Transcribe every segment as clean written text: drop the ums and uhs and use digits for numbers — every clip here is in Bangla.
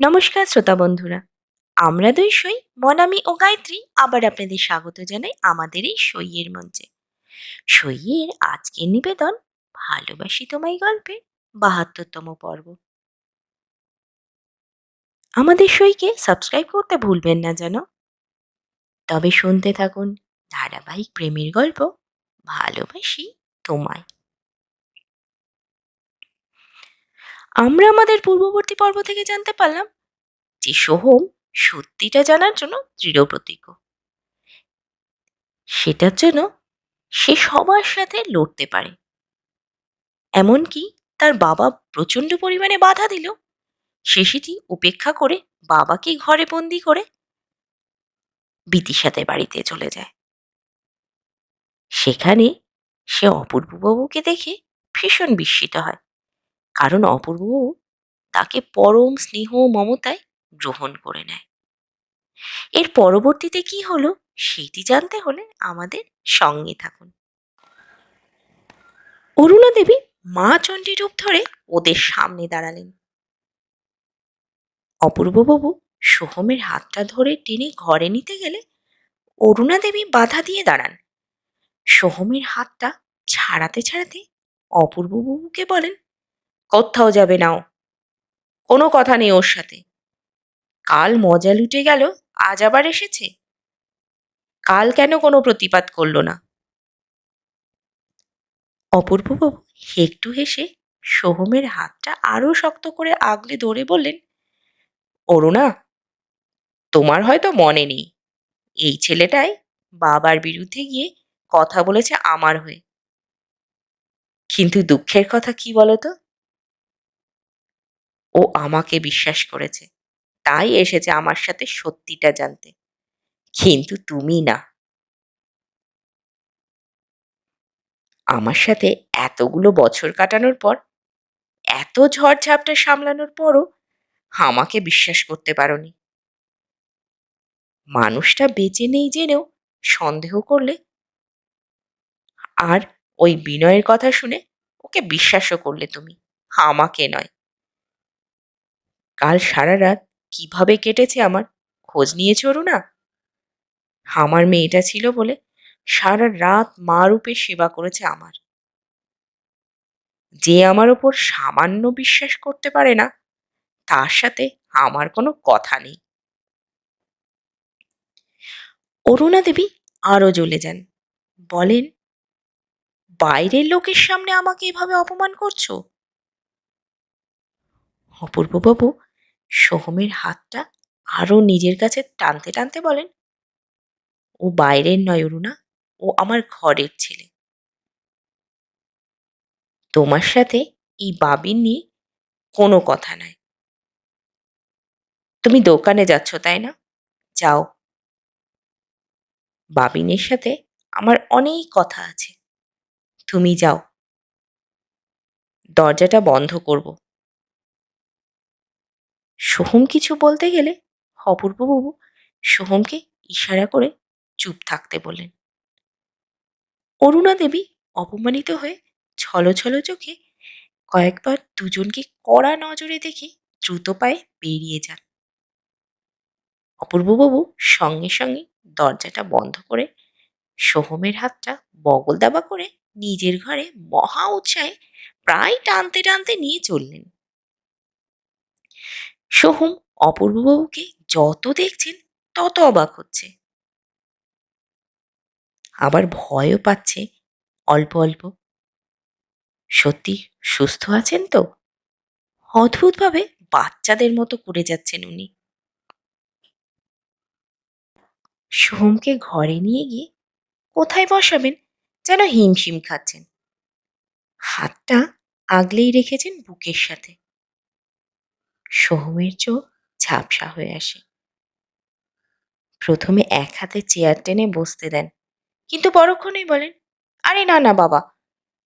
নমস্কার শ্রোতা বন্ধুরা, আমরা দুই সই মনামি ও গায়ত্রী আবার আপনাদের স্বাগত জানাই আমাদের এই সইয়ের মঞ্চে। সইয়ের আজকের নিবেদন ভালোবাসি তোমায় গল্পের ৭২তম পর্ব। আমাদের সইকে সাবস্ক্রাইব করতে ভুলবেন না যেন। তবে শুনতে থাকুন ধারাবাহিক প্রেমের গল্প ভালোবাসি তোমায়। আমরা আমাদের পূর্ববর্তী পর্ব থেকে জানতে পারলাম যে সোহম সত্যিটা জানার জন্য দৃঢ় প্রতিজ্ঞ। সেটার জন্য সে সবার সাথে লড়তে পারে, এমনকি তার বাবা প্রচণ্ড পরিমাণে বাধা দিল সে সেটি উপেক্ষা করে বাবাকে ঘরে বন্দি করে বিতিশাতের বাড়িতে চলে যায়। সেখানে সে অপূর্ববাবুকে দেখে ভীষণ বিস্মিত হয়, কারণ অপূর্ববাবু তাকে পরম স্নেহ ও মমতায় গ্রহণ করে নেয়। এর পরবর্তীতে কি হলো সেটি জানতে হলে আমাদের সঙ্গে থাকুন। অরুণা দেবী মা চণ্ডী রূপ ধরে ওদের সামনে দাঁড়ালেন। অপূর্ববাবু সোহমের হাতটা ধরে টেনে ঘরে নিতে গেলে অরুণা দেবী বাধা দিয়ে দাঁড়ান। সোহমের হাতটা ছাড়াতে ছাড়াতে অপূর্ববাবুকে বলেন, কোথাও যাবে না ও, কোনো কথা নেই ওর সাথে। কাল মজা লুটে গেল, আজ আবার এসেছে। কাল কেন কোনো প্রতিবাদ করলো না? অপূর্ববাবু একটু হেসে সোহমের হাতটা আরো শক্ত করে আগলে ধরে বললেন, অরুণা, তোমার হয়তো মনে নেই, এই ছেলেটাই বাবার বিরুদ্ধে গিয়ে কথা বলেছে আমার হয়ে। কিন্তু দুঃখের কথা কি বলতো, ও আমাকে বিশ্বাস করেছে, তাই এসেছে আমার সাথে সত্যিটা জানতে। কিন্তু তুমি না। আমার সাথে এতগুলো বছর কাটানোর পর, এত ঝড়-ঝাপটা সামলানোর পরও আমাকে বিশ্বাস করতে পারোনি। মানুষটা বেঁচে নেই জেনেও সন্দেহ করলে, আর ওই বিনয়ের কথা শুনে ওকে বিশ্বাসও করলে তুমি, আমাকে নয়। কাল সারা রাত কিভাবে কেটেছে আমার খোঁজ নিয়েছো না? আমার মেয়েটা ছিল বলে সারা রাত মা রূপে সেবা করেছে আমার। যে আমার ওপর সামান্য বিশ্বাস করতে পারে না, তার সাথে আমার কোনো কথা নেই। অরুণা দেবী আরো জ্বলে যান, বলেন, বাইরের লোকের সামনে আমাকে এভাবে অপমান করছো? অপূর্ববাবু সোহমের হাতটা আরো নিজের কাছে টানতে টানতে বলেন, ও বাইরের নয় অরুণা, ও আমার ঘরের ছেলে। তোমার সাথে এই বাবিন নিয়ে কোনো কথা নাই। তুমি দোকানে যাচ্ছ তাই না? যাও, বাবিনের সাথে আমার অনেক কথা আছে। তুমি যাও, দরজাটা বন্ধ করব। সোহম কিছু বলতে গেলে অপূর্ববাবু সোহমকে ইশারা করে চুপ থাকতে বললেন। অরুণা দেবী অপমানিত হয়ে ছলো চোখে কয়েকবার দুজনকে কড়া নজরে দেখে দ্রুত পায়ে বেরিয়ে যান। অপূর্ববাবু সঙ্গে সঙ্গে দরজাটা বন্ধ করে সোহমের হাতটা বগল দাবা করে নিজের ঘরে মহা উৎসাহে প্রায় টানতে টানতে নিয়ে চললেন। সোহম অপূর্ববাবুকে যত দেখছেন তত অবাক হচ্ছে, আবার ভয়ও পাচ্ছে অল্প অল্প। সত্যি সুস্থ আছেন তো? অদ্ভুতভাবে বাচ্চাদের মতো করে যাচ্ছেন উনি। সোহমকে ঘরে নিয়ে গিয়ে কোথায় বসাবেন যেন হিমশিম খাচ্ছেন। হাতটা আগলেই রেখেছেন বুকের সাথে। সোহমের চোখ ঝাপসা হয়ে আসে। প্রথমে এক হাতে চেয়ার টেনে বসতে দেন, কিন্তু পরক্ষণেই বলেন, আরে না না বাবা,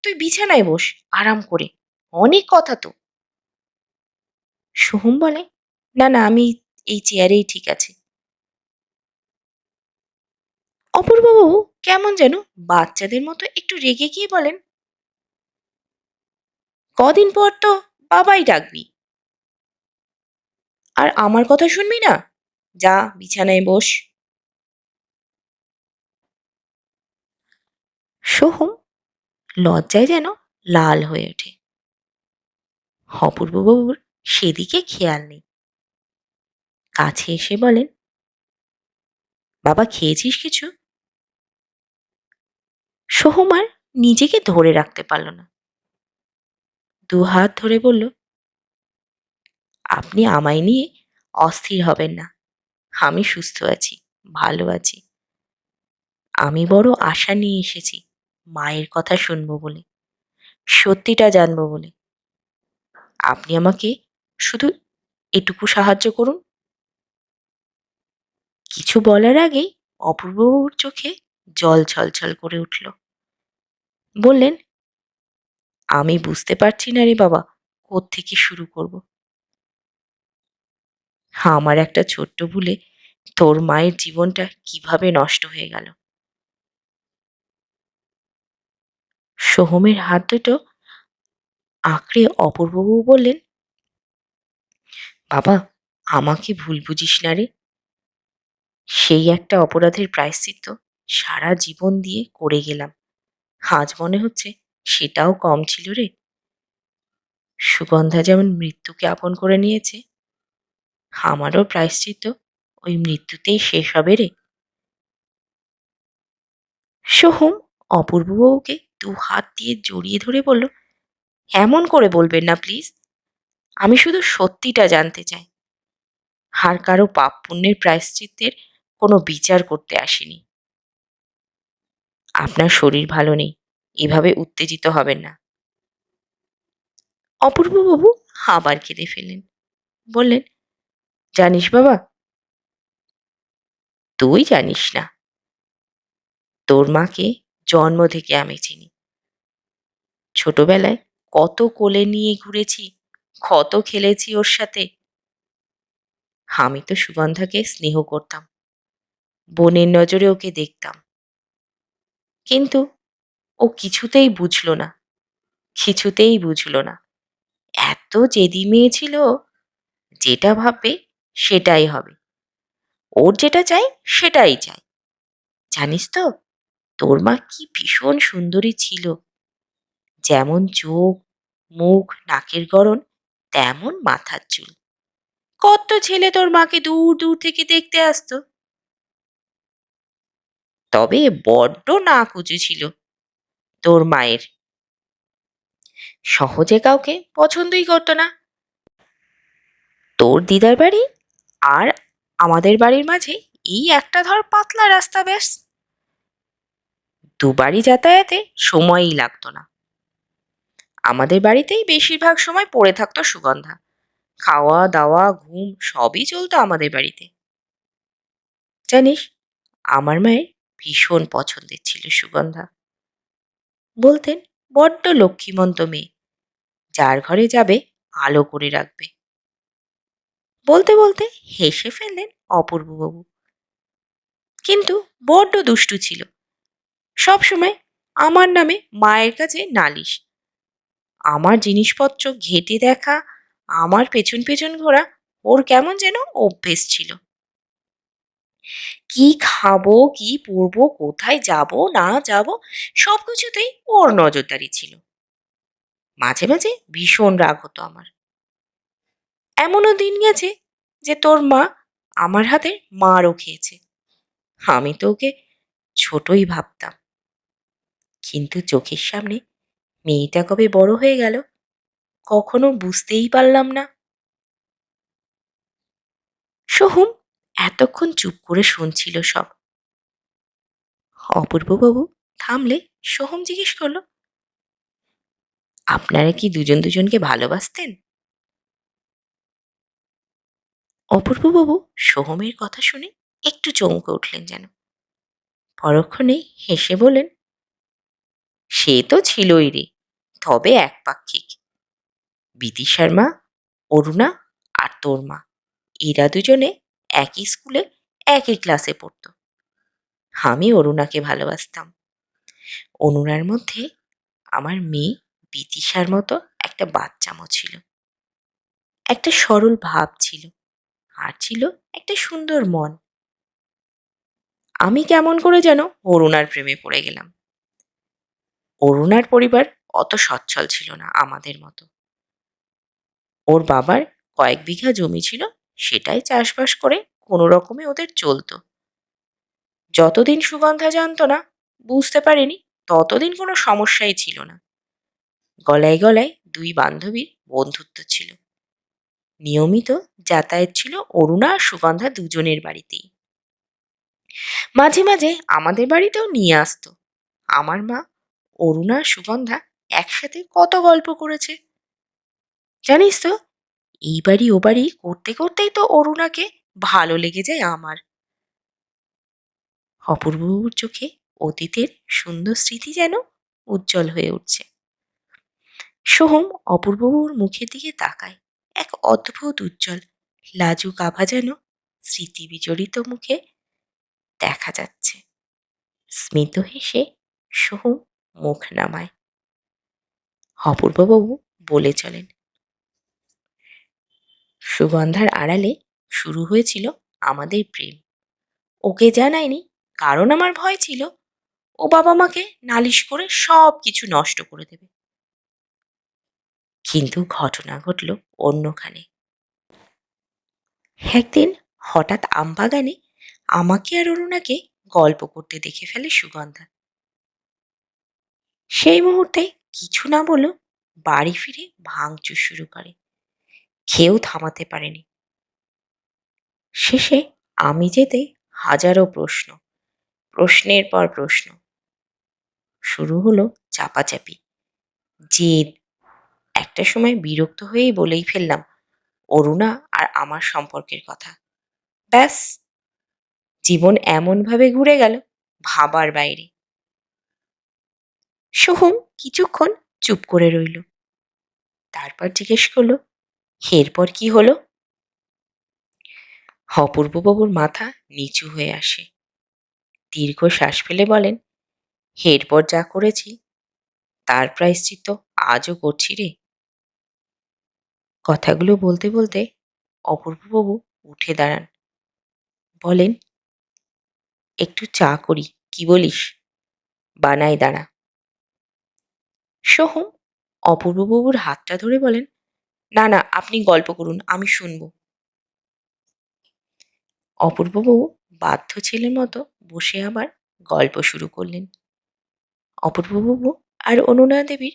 তুই বিছানায় বস আরাম করে, অনেক কথা তো। সোহম বলে, না না, আমি এই চেয়ারেই ঠিক আছে। অপূর্ববাবু কেমন যেন বাচ্চাদের মতো একটু রেগে গিয়ে বলেন, কদিন পর তো বাবাই ডাকবি। আর আমার কথা শুনবি না? যা বিছানায় বস। সোহম লজ্জায় যেন লাল হয়ে ওঠে। অপূর্ববাবুর সেদিকে খেয়াল নেই। কাছে এসে বলেন, বাবা খেয়েছিস কিছু? সোহম আর নিজেকে ধরে রাখতে পারল না। দু হাত ধরে বলল, আপনি আমায় নিয়ে অস্থির হবেন না। আমি সুস্থ আছি, ভালো আছি। আমি বড় আশা নিয়ে এসেছি মায়ের কথা শুনবো বলে, সত্যিটা জানবো বলে। আপনি আমাকে শুধু এটুকু সাহায্য করুন। কিছু বলার আগেই অপূর্ববাবুর চোখে জল ছলছল করে উঠল। বললেন, আমি বুঝতে পারছি না রে বাবা, কোত্থেকে শুরু করব। আমার একটা ছোট্ট ভুলে তোর মায়ের জীবনটা কিভাবে নষ্ট হয়ে গেল। সোহমের হাত দুটো আঁকড়ে অপূর্ববাবু বললেন, বাবা আমাকে ভুল বুঝিস না রে। সেই একটা অপরাধের প্রায়শ্চিত্ত সারা জীবন দিয়ে করে গেলাম। আজ মনে হচ্ছে সেটাও কম ছিল রে। সুগন্ধা যেমন মৃত্যুকে আপন করে নিয়েছে, আমারও প্রায়শ্চিত্ত ওই মৃত্যুতেই শেষ হবে রে। সোহম অপূর্ববাবুকে দু হাত দিয়ে জড়িয়ে ধরে বলল, এমন করে বলবেন না প্লিজ। আমি শুধু সত্যিটা জানতে চাই। আর কারো পাপ পুণ্যের প্রায়শ্চিত্তের কোনো বিচার করতে আসিনি। আপনার শরীর ভালো নেই, এভাবে উত্তেজিত হবেন না। অপূর্ববাবু আবার কেঁদে ফেললেন। বললেন, জানিস বাবা, তুই জানিস না, তোর মাকে জন্ম থেকে আমি চিনি। ছোটবেলায় কত কোলে নিয়ে ঘুরেছি, কত খেলেছি ওর সাথে। আমি তো সুগন্ধাকে স্নেহ করতাম, বোনের নজরে ওকে দেখতাম। কিন্তু ও কিছুতেই বুঝলো না, কিছুতেই বুঝলো না। এত জেদি মেয়ে ছিল ও, যেটা ভাববে সেটাই হবে। ওর যেটা চাই সেটাই চাই। জানিস তো, তোর মা কি ভীষণ সুন্দরী ছিল। যেমন চোখ, মুখ, নাকের গড়ন, তেমন মাথার চুল। কত ছেলে তোর মাকে দূর দূর থেকে দেখতে আসতো। তবে বড্ড নাক উঁচু ছিল তোর মায়ের। সহজে কাউকে পছন্দই করতো না। তোর দিদার বাড়ি আর আমাদের বাড়ির মাঝে এই একটা ধর পাতলা রাস্তা, ব্যাস। দুবারই যাতায়াতে সময়ই লাগতো না। আমাদের বাড়িতেই বেশিরভাগ সময় পড়ে থাকতো সুগন্ধা। খাওয়া দাওয়া ঘুম সবই চলতো আমাদের বাড়িতে। জানিস, আমার মায়ের ভীষণ পছন্দের ছিল সুগন্ধা। বলতেন, বড্ড লক্ষ্মীমন্ত মেয়ে, যার ঘরে যাবে আলো করে রাখবে। বলতে বলতে হেসে ফেললেন অপূর্ববাবু। কিন্তু বড্ড দুষ্টু ছিল। সব সময় আমার নামে মায়ের কাছে নালিশ, আমার জিনিসপত্র ঘেঁটে দেখা, আমার পেছন পেছন ঘোরা ওর কেমন যেন অভ্যেস ছিল। কি খাবো, কি পরবো, কোথায় যাব না যাব, সবকিছুতেই ওর নজরদারি ছিল। মাঝে মাঝে ভীষণ রাগ হতো আমার। এমনও দিন গেছে যে তোর মা আমার হাতে মারও খেয়েছে। আমি তো ওকে ছোটই ভাবতাম, কিন্তু চোখের সামনে মেয়েটা কবে বড় হয়ে গেল কখনো বুঝতেই পারলাম না। সোহম এতক্ষণ চুপ করে শুনছিল সব। অপূর্ববাবু থামলে সোহম জিজ্ঞেস করলো, আপনারা কি দুজন দুজনকে ভালোবাসতেন? অপূর্ববাবু সোহমের কথা শুনে একটু চমকে উঠলেন যেন। পরক্ষণেই হেসে বলেন, সে তো ছিলই রে, তবে একপাক্ষিক। বিদিশার মা, অরুণা আর তোর মা, এরা দুজনে একই স্কুলে একই ক্লাসে পড়তো। আমি অরুণাকে ভালোবাসতাম। অনুরার মধ্যে আমার মেয়ে বিদিশার মতো একটা বাচ্চামো ছিল, একটা সরল ভাব ছিল। আর ছিল একটা সুন্দর মন। আমি কেমন করে যেন অরুণার প্রেমে পড়ে গেলাম। অরুণার পরিবার অত সচ্ছল ছিল না আমাদের মতো। ওর বাবার কয়েক বিঘা জমি ছিল, সেটাই চাষবাস করে কোনো রকমে ওদের চলতো। যতদিন সুগন্ধা জানতো না, বুঝতে পারেনি, ততদিন কোনো সমস্যাই ছিল না। গলায় গলায় দুই বান্ধবীর বন্ধুত্ব ছিল। নিয়মিত যাতায়াত ছিল অরুণা আর সুগন্ধা দুজনের বাড়িতেই। মাঝে মাঝে আমাদের বাড়িতেও নিয়ে আসতো। আমার মা অরুণা আর সুগন্ধা একসাথে কত গল্প করেছে জানিস তো। এই বাড়ি ও বাড়ি করতে করতেই তো অরুণাকে ভালো লেগে যায় আমার। অপূর্ববাবুর চোখে অতীতের সুন্দর স্মৃতি যেন উজ্জ্বল হয়ে উঠছে। সোহম অপূর্ববাবুর মুখের দিকে তাকায়। এক অদ্ভুত উজ্জ্বল লাজুক আভা যেন স্মৃতি বিজড়িত মুখে দেখা যাচ্ছে। স্মিত হেসে সোহম মুখ নামায়। অপূর্ববাবু বলে চলেন, সুগন্ধার আড়ালে শুরু হয়েছিল আমাদের প্রেম। ওকে জানায়নি, কারণ আমার ভয় ছিল ও বাবা মাকে নালিশ করে সব কিছু নষ্ট করে দেবে। কিন্তু ঘটনা ঘটল অন্যখানে। একদিন হঠাৎ আমবাগানে আমাকে আর অরুণাকে গল্প করতে দেখে ফেলে সুগন্ধা। সেই মুহূর্তে কিছু না বলেও বাড়ি ফিরে ভাঙচুর শুরু করে। কেউ থামাতে পারেনি। শেষে আমি যেতে হাজারো প্রশ্ন, প্রশ্নের পর প্রশ্ন। শুরু হলো চাপাচাপি, জেদ। একটা সময় বিরক্ত হয়েই বলেই ফেললাম অরুণা আর আমার সম্পর্কের কথা। ব্যাস, জীবন এমনভাবে ঘুরে গেল ভাবার বাইরে। সোহম কিছুক্ষণ চুপ করে রইল, তারপর জিজ্ঞেস করলো, এরপর কি হলো? অপূর্ববাবুর মাথা নিচু হয়ে আসে, দীর্ঘ শ্বাস ফেলে বলেন, এরপর যা করেছি তার প্রায়শ্চিত্ত আজও করছি রে। কথাগুলো বলতে বলতে অপূর্ববাবু উঠে দাঁড়ান, বলেন, একটু চা করি, কি বলিস? বানাই, দাঁড়া। সোহম অপূর্ববাবুর হাতটা ধরে বলেন, না না, আপনি গল্প করুন, আমি শুনব। অপূর্ববাবু বাধ্য ছেলের মতো বসে আবার গল্প শুরু করলেন। অপূর্ববাবু আর অনন্যা দেবীর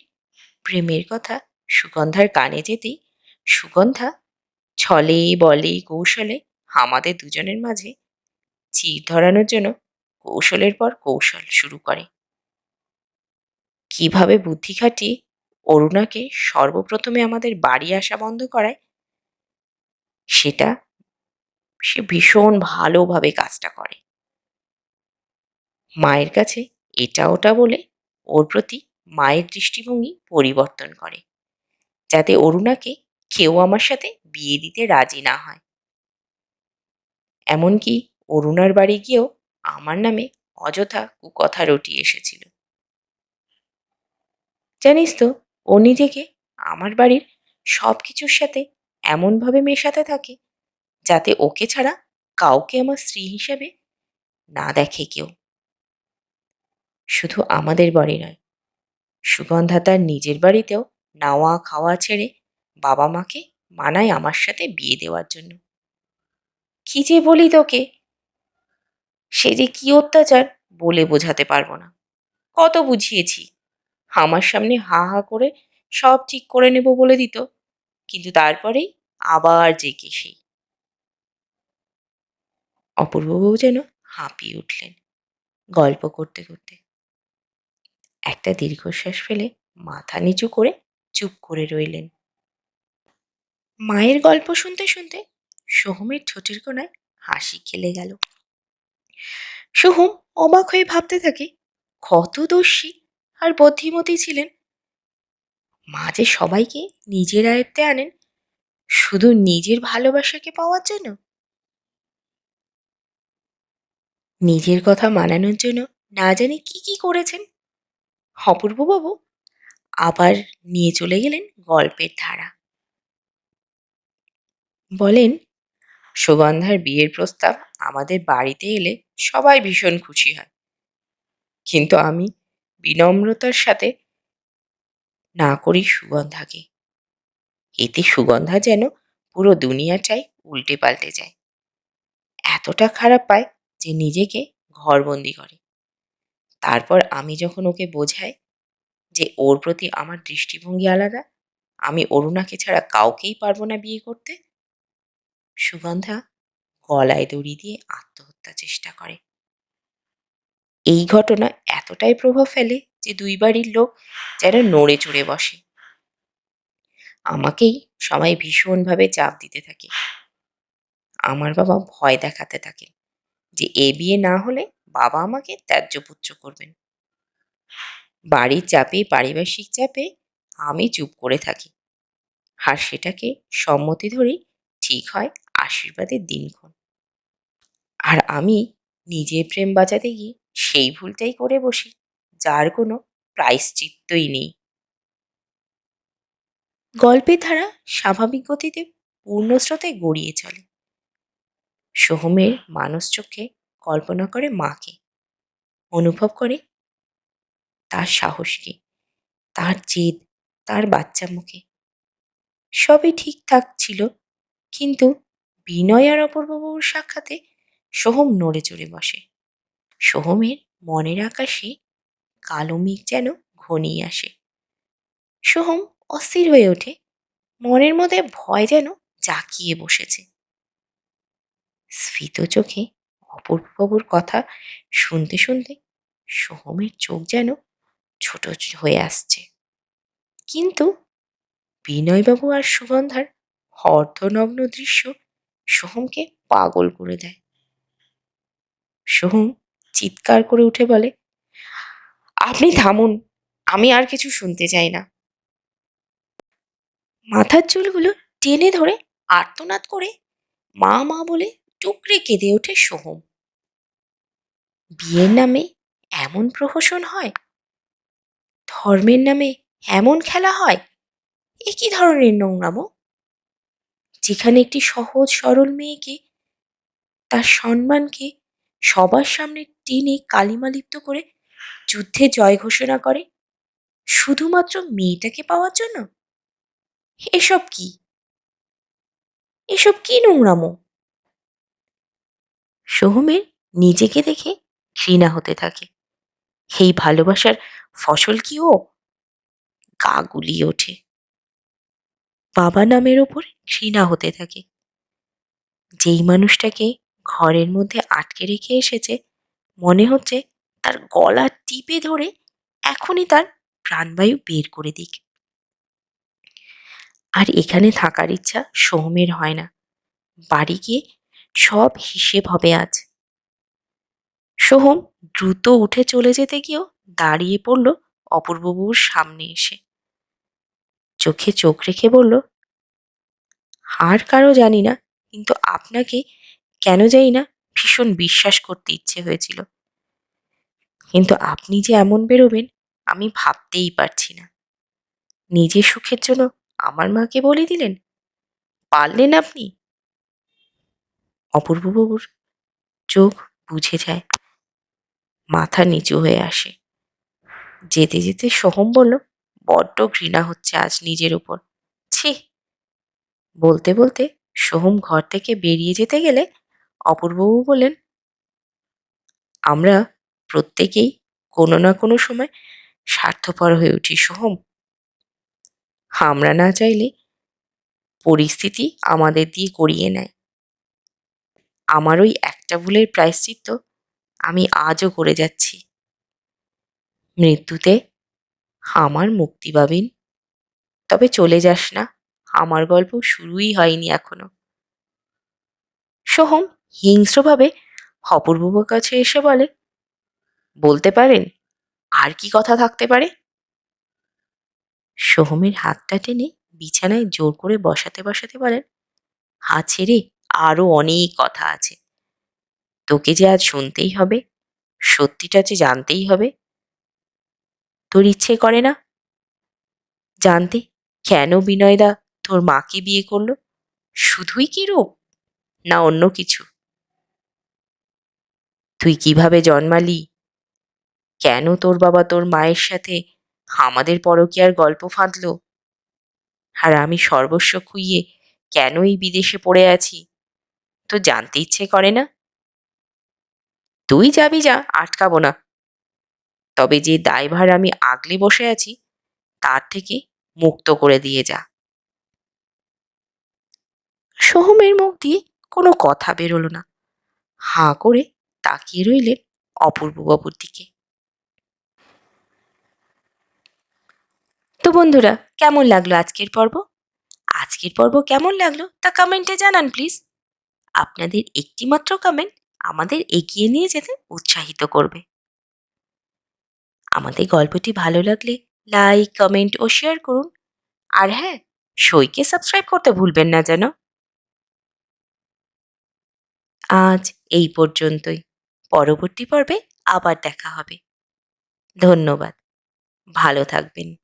প্রেমের কথা সুগন্ধার কানে যেতেই সুগন্ধা ছলে বলে কৌশলে আমাদের দুজনের মাঝে চির ধরানোর জন্য কৌশলের পর কৌশল শুরু করে। কিভাবে বুদ্ধি খাটিয়ে অরুণাকে সর্বপ্রথমে আমাদের বাড়ি আসা বন্ধ করায়, সেটা সে ভীষণ ভালোভাবে কাজটা করে। মায়ের কাছে এটা ওটা বলে ওর প্রতি মায়ের দৃষ্টিভঙ্গি পরিবর্তন করে, যাতে অরুণাকে কেউ আমার সাথে বিয়ে দিতে রাজি না হয়। এমনকি অরুণার বাড়ি গিয়েও আমার নামে অযথা কুকথা রটিয়ে এসেছিল। জানিস তো, ও নিজেকে আমার বাড়ির সব কিছুর সাথে এমনভাবে মেশাতে থাকে যাতে ওকে ছাড়া কাউকে আমার স্ত্রী হিসেবে না দেখে কেউ। শুধু আমাদের বাড়ি নয়, সুগন্ধা তার নিজের বাড়িতেও নাওয়া খাওয়া ছেড়ে বাবা মাকে মানায় আমার সাথে বিয়ে দেওয়ার জন্য। কি যে বলি তোকে, সে যে কি অত্যাচার বলে বোঝাতে পারবো না। কত বুঝিয়েছি, আমার সামনে হা হা করে সব ঠিক করে নেব বলে দিত, কিন্তু তারপরেই আবার জেকে সেই। অপূর্ববাবু যেন হাঁপিয়ে উঠলেন গল্প করতে করতে। একটা দীর্ঘশ্বাস ফেলে মাথা নিচু করে চুপ করে রইলেন। মায়ের গল্প শুনতে শুনতে সোহমের ঠোঁটের কোণায় হাসি খেলে গেল। সোহম অবাক হয়ে ভাবতে থাকে, কত দোষী আর বুদ্ধিমতী ছিলেন। মা যে সবাইকে নিজের আয়ত্তে আনেন শুধু নিজের ভালোবাসাকে পাওয়ার জন্য, নিজের কথা মানানোর জন্য না জানি কি কি করেছেন। অপূর্ববাবু আবার নিয়ে চলে গেলেন গল্পের ধারা। বলেন, সুগন্ধার বিয়ের প্রস্তাব আমাদের বাড়িতে এলে সবাই ভীষণ খুশি হয়, কিন্তু আমি বিনম্রতার সাথে না করি সুগন্ধাকে। এতে সুগন্ধা যেন পুরো দুনিয়াটাই উল্টে পাল্টে যায়, এতটা খারাপ পায় যে নিজেকে ঘরবন্দি করে। তারপর আমি যখন ওকে বোঝাই যে ওর প্রতি আমার দৃষ্টিভঙ্গি আলাদা, আমি অরুণাকে ছাড়া কাউকেই পারবো না বিয়ে করতে, সুগন্ধা গলায় দড়ি দিয়ে আত্মহত্যা চেষ্টা করে। এই ঘটনা এতটাই প্রভাব ফেলে যে দুই বাড়ির লোক যেন নড়ে চড়ে বসে। আমাকেই সবাই ভীষণভাবে চাপ দিতে থাকে। আমার বাবা ভয় দেখাতে থাকেন যে এ বিয়ে না হলে বাবা আমাকে ত্যায্য পুত্র করবেন। বাড়ির চাপে, পারিপার্শ্বিক চাপে আমি চুপ করে থাকি, আর সেটাকে সম্মতি ধরেই ঠিক হয় আশীর্বাদের দিনক্ষণ। আর আমি নিজের প্রেম বাঁচাতে গিয়ে সেই ভুলটাই করে বসি, যার কোনো প্রায়শ্চিত্তই নেই। গল্পের ধারা স্বাভাবিক গতিতে পূর্ণ স্রোতে গড়িয়ে চলে। সোহমের মানস চোখে কল্পনা করে মাকে, অনুভব করে তার সাহসকে, তার জেদ, তার বাচ্চা মুখে। সবই ঠিকঠাক ছিল, কিন্তু বিনয় আর অপূর্ববাবুর সাক্ষাতে সোহম নড়ে চড়ে বসে। সোহমের মনের আকাশে কালো মেঘ যেন ঘনিয়ে আসে। সোহম অস্থির হয়ে ওঠে, মনের মধ্যে ভয় যেন জাঁকিয়ে বসেছে। স্ফীত চোখে অপূর্ববাবুর কথা শুনতে শুনতে সোহমের চোখ যেন ছোট হয়ে আসছে। কিন্তু বিনয়বাবু আর সুগন্ধার অর্ধনগ্ন দৃশ্য সোহমকে পাগল করে দেয়। সোহম চিৎকার করে উঠে বলে, আপনি থামুন, আমি আর কিছু শুনতে চাই না। মাথার চুলগুলো টেনে ধরে আর্তনাদ করে মা মা বলে টুকরে কেঁদে ওঠে সোহম। বিয়ের নামে এমন প্রহসন হয়, ধর্মের নামে এমন খেলা হয়, এ কি ধরনের নোংরামো? যেখানে একটি সহজ সরল মেয়েকে, তার সম্মানকে সবার সামনে টেনে কালিমালিপ্ত করে যুদ্ধে জয় ঘোষণা করে শুধুমাত্র মেয়েটাকে পাওয়ার জন্য। এসব কি, এসব কি নোংরামো? সোহমের নিজেকে দেখে ঘৃণা হতে থাকে। এই ভালোবাসার ফসল কি ও? গা গুলিয়ে ওঠে। বাবা নামের ওপর ঘৃণা হতে থাকে। যেই মানুষটাকে ঘরের মধ্যে আটকে রেখে এসেছে, মনে হচ্ছে তার গলা টিপে ধরে এখনই তার প্রাণবায়ু বের করে দিক। আর এখানে থাকার ইচ্ছা সোহমের হয় না। বাড়ি গিয়ে সব হিসেব হবে আজ। সোহম দ্রুত উঠে চলে যেতে গিয়েও দাঁড়িয়ে পড়ল অপূর্ববাবুর সামনে এসে। চোখে চোখ রেখে বলল, আর কারো জানি না, কিন্তু আপনাকে কেন জানি না ভীষণ বিশ্বাস করতে ইচ্ছে হয়েছিল। কিন্তু আপনি যে এমন বেরোবেন আমি ভাবতেই পারছি না। নিজের সুখের জন্য আমার মাকে বলে দিলেন, পারলেন আপনি? অপূর্ববাবুর চোখ বুঝে যায়, মাথা নিচু হয়ে আসে। যেতে যেতে সোহম বলল, বড্ড ঘৃণা হচ্ছে আজ নিজের উপর। ছি! বলতে বলতে সোহম ঘর থেকে বেরিয়ে যেতে গেলে অপূর্ববাবু বললেন, আমরা প্রত্যেকেই কোনো না কোনো সময় স্বার্থপর হয়ে উঠি সোহম। আমরা না চাইলে পরিস্থিতি আমাদের দিয়ে করিয়ে নেয়। আমার ওই একটা ভুলের প্রায়শ্চিত্ত আমি আজও করে যাচ্ছি। মৃত্যুতে আমার মুক্তি পাবেন। তবে চলে যাস না, আমার গল্প শুরুই হয়নি এখনো। সোহম হিংস্রভাবে অপূর্ববাবুর কাছে এসে বলে, বলতে পারেন আর কি কথা থাকতে পারে? সোহমের হাতটা টেনে বিছানায় জোর করে বসাতে বসাতে বলেন, আছে রে, আরো অনেক কথা আছে। তোকে যে আজ শুনতেই হবে, সত্যিটা যে জানতেই হবে। তোর ইচ্ছে করে না জানতে কেন বিনয়দা তোর মাকে বিয়ে করলো? শুধুই কি রূপ? না অন্য কিছু? তুই কিভাবে জন্মালি? কেন তোর বাবা তোর মায়ের সাথে আমাদের পরকীয়ার গল্প ফাঁদলো? আর আমি সর্বস্ব খুইয়ে কেন এই বিদেশে পড়ে আছি? তো জানতে ইচ্ছে করে না? তুই যাবি যা, আটকাবো না। তবে যে দায়ভার আমি আগলে বসে আছি তার থেকে মুক্ত করে দিয়ে যা। সোহমের মুখ দিয়ে কোনো কথা বেরোলো না। হাঁ করে তাকিয়ে রইলেন অপূর্ববাবুর দিকে। তো বন্ধুরা, কেমন লাগলো আজকের পর্ব? আজকের পর্ব কেমন লাগলো তা কমেন্টে জানান প্লিজ। আপনাদের একটিমাত্র কমেন্ট আমাদের এগিয়ে নিয়ে যেতে উৎসাহিত করবে। আমাদের গল্পটি ভালো লাগলে লাইক, কমেন্ট ও শেয়ার করুন। আর হ্যাঁ, সইকে সাবস্ক্রাইব করতে ভুলবেন না যেন। আজ এই পর্যন্তই। পরবর্তী পর্বে আবার দেখা হবে। ধন্যবাদ। ভালো থাকবেন।